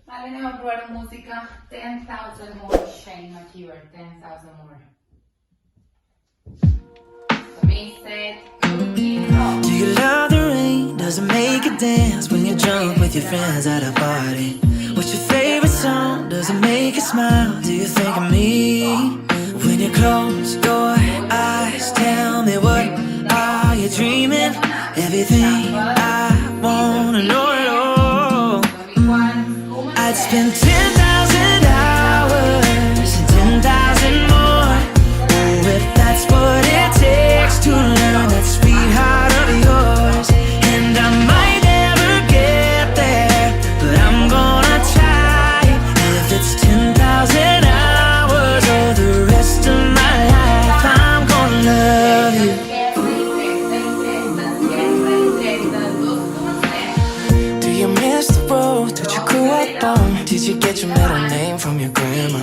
Vale, anem a provar música 10,000 more, Shane McKeever, 10,000 more. So me set, do you love the rain? Does it make you dance when you're drunk with your friends at a party? What's your favorite song? Does it make you smile? Do you think of me? When you close your eyes, tell me what are you dreaming? Everything I wanna know at all. I'd spend 10,000 hours and 10,000 more. Oh, if that's what it takes to learn that sweetheart of yours. And I might never get there, but I'm gonna try. If it's 10,000 hours or the rest of my life, I'm gonna love you. Do you miss the road that you grew up on? Did you get your middle name from your grandma?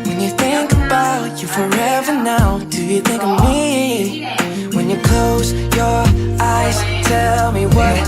When you think about you forever now, do you think of me? When you close your eyes, tell me what